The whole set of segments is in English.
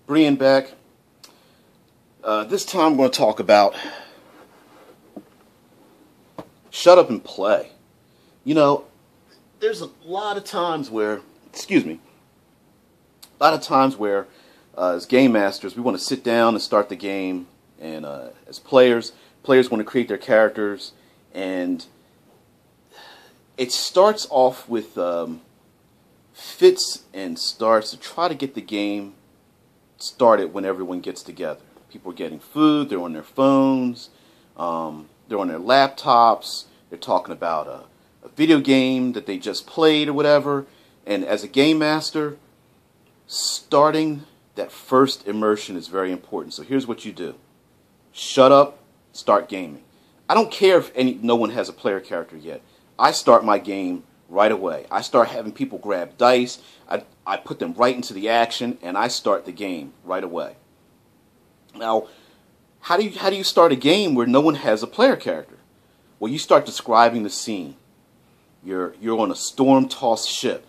Brian back. This time I'm going to talk about shut up and play. You know, there's a lot of times where, as game masters, we want to sit down and start the game, and as players want to create their characters, and it starts off with fits and starts to try to get the game started when everyone gets together. People are getting food, they're on their phones, they're on their laptops, they're talking about a video game that they just played or whatever, and as a game master, starting that first immersion is very important. So here's what you do. Shut up, start gaming. I don't care if no one has a player character yet. I start my game right away. I start having people grab dice, I put them right into the action, and I start the game right away. Now, how do you start a game where no one has a player character? Well, you start describing the scene. You're on a storm-tossed ship.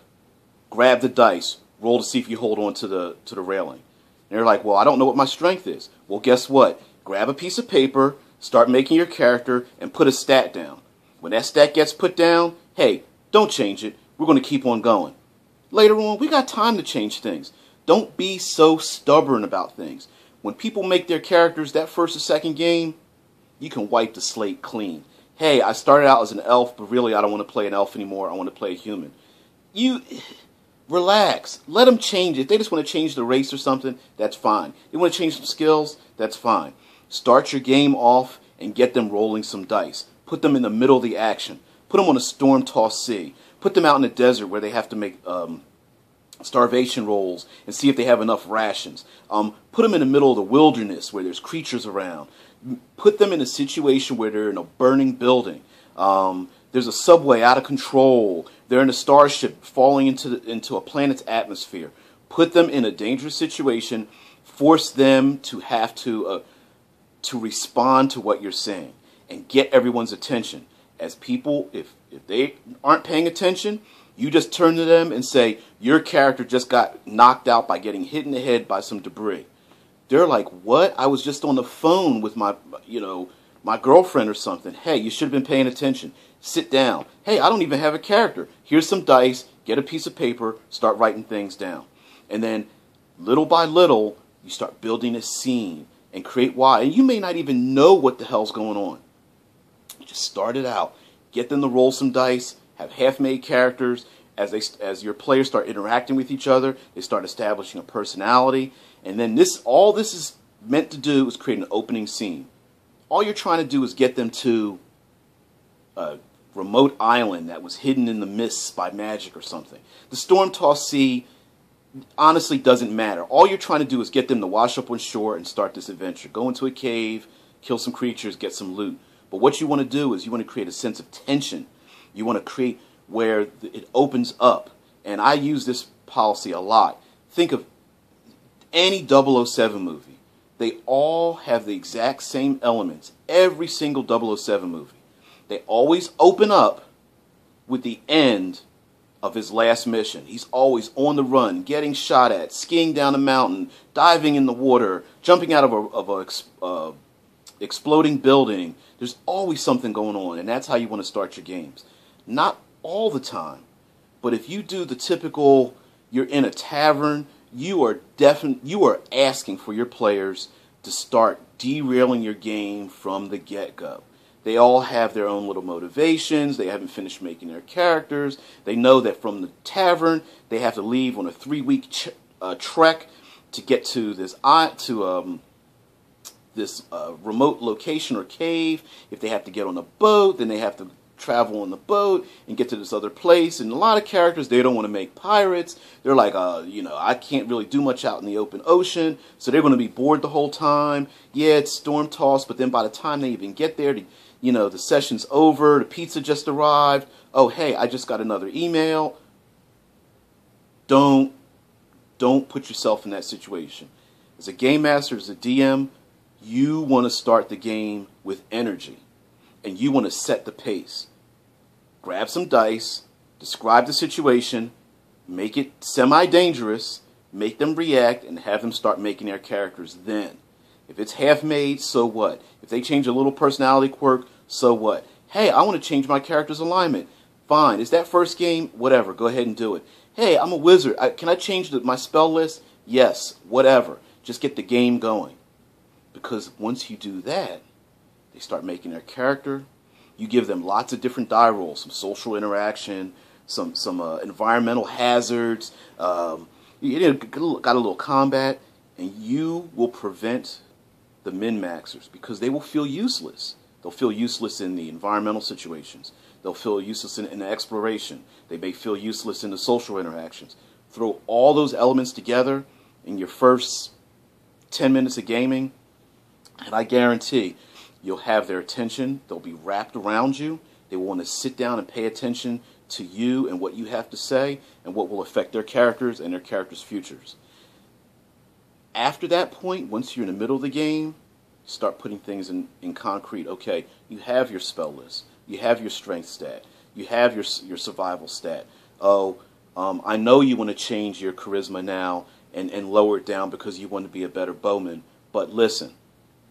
Grab the dice, roll to see if you hold on to the railing. And they're like, well, I don't know what my strength is. Well, guess what? Grab a piece of paper, start making your character, and put a stat down. When that stat gets put down, hey, don't change it. We're going to keep on going. Later on, we got time to change things. Don't be so stubborn about things. When people make their characters that first or second game, you can wipe the slate clean. Hey, I started out as an elf, but really I don't want to play an elf anymore. I want to play a human. You relax. Let them change it. If they just want to change the race or something, that's fine. They want to change some skills, that's fine. Start your game off and get them rolling some dice. Put them in the middle of the action. Put them on a storm-tossed sea. Put them out in the desert where they have to make starvation rolls and see if they have enough rations. Put them in the middle of the wilderness where there's creatures around. Put them in a situation where they're in a burning building. There's a subway out of control. They're in a starship falling into a planet's atmosphere. Put them in a dangerous situation. Force them to have to respond to what you're saying and get everyone's attention. As people, if they aren't paying attention, you just turn to them and say, your character just got knocked out by getting hit in the head by some debris. They're like, what? I was just on the phone with my girlfriend or something. Hey, you should have been paying attention. Sit down. Hey, I don't even have a character. Here's some dice. Get a piece of paper. Start writing things down. And then, little by little, you start building a scene and create why. And you may not even know what the hell's going on. Just start it out. Get them to roll some dice. Have half-made characters. As your players start interacting with each other, they start establishing a personality. And then all this is meant to do is create an opening scene. All you're trying to do is get them to a remote island that was hidden in the mists by magic or something. The storm-tossed sea honestly doesn't matter. All you're trying to do is get them to wash up on shore and start this adventure. Go into a cave, kill some creatures, get some loot. But what you want to do is you want to create a sense of tension. You want to create where it opens up. And I use this policy a lot. Think of any 007 movie. They all have the exact same elements. Every single 007 movie. They always open up with the end of his last mission. He's always on the run, getting shot at, skiing down a mountain, diving in the water, jumping out of a exploding building. There's always something going on, and that's how you want to start your games. Not all the time, but if you do the typical, you're in a tavern, you are asking for your players to start derailing your game from the get-go. They all have their own little motivations. They haven't finished making their characters. They know that from the tavern, they have to leave on a 3-week trek to get to this remote location or cave. If they have to get on a boat, then they have to travel on the boat and get to this other place. And a lot of characters, they don't want to make pirates. They're like, I can't really do much out in the open ocean, so they're going to be bored the whole time. Yeah, it's storm-tossed, but then by the time they even get there, the session's over, the pizza just arrived. Oh, hey, I just got another email. Don't put yourself in that situation. As a game master, as a DM, you want to start the game with energy, and you want to set the pace. Grab some dice, describe the situation, make it semi-dangerous, Make them react and have them start making their characters then. If it's half made, so what? If they change a little personality quirk, so what? Hey, I want to change my character's alignment. Fine. Is that first game? Whatever. Go ahead and do it. Hey, I'm a wizard. Can I change my spell list? Yes. Whatever. Just get the game going. Because once you do that, they start making their character. You give them lots of different die rolls, some social interaction, some environmental hazards. You got a little combat, and you will prevent the min-maxers because they will feel useless. They'll feel useless in the environmental situations. They'll feel useless in the exploration. They may feel useless in the social interactions. Throw all those elements together in your first 10 minutes of gaming, and I guarantee you'll have their attention. They'll be wrapped around you. They will want to sit down and pay attention to you and what you have to say and what will affect their characters and their characters' futures. After that point, once you're in the middle of the game, start putting things in concrete. Okay, you have your spell list. You have your strength stat. You have your survival stat. Oh, I know you want to change your charisma now and lower it down because you want to be a better bowman. But listen,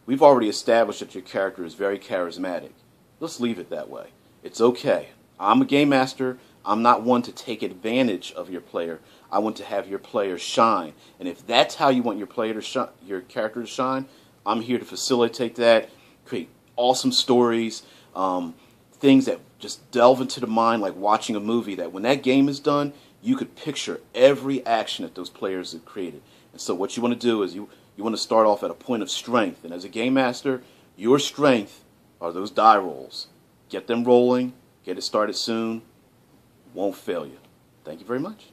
we've already established that your character is very charismatic. Let's leave it that way. It's okay. I'm a game master. I'm not one to take advantage of your player. I want to have your player shine. And if that's how you want your player to your character to shine, I'm here to facilitate that, create awesome stories, things that just delve into the mind like watching a movie, that when that game is done, you could picture every action that those players have created. And so what you want to do is you want to start off at a point of strength. And as a game master, your strength are those die rolls. Get them rolling. Get it started soon. Won't fail you. Thank you very much.